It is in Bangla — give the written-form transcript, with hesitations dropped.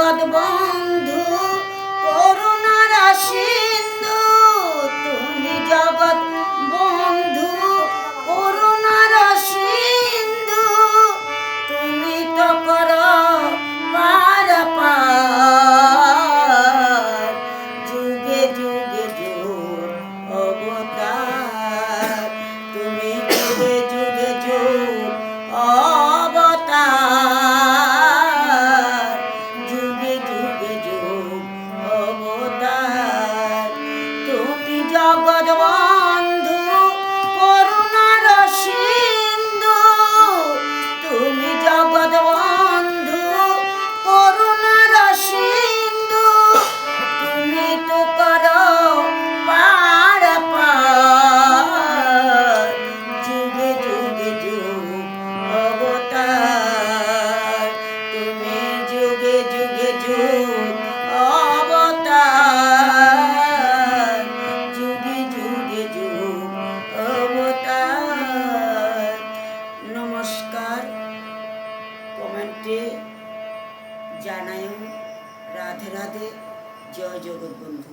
জগৎ বন্ধু করুণার সিন্ধু, তুমি জগৎ বন্ধু করুণার সিন্ধু, তুমি তো করো পারাপার, যুগে যুগে যুগ অবতার, তুমি যুগে যুগে যুগ অবতার, যুগে যুগে যুগ অবতার, তুমি জগৎ বন্ধু করুণার সিন্ধু, তুমি জগৎ বন্ধু করুণার সিন্ধু, তুমি তো করো পারাপার, যুগে যুগে যুগ অবতার, তুমি যুগে যুগে যুগ অবতার, যুগে যুগে যুগ অবতার। নমস্কার, কমেন্টে জানাই রাধে রাধে, জয় জগৎ বন্ধু।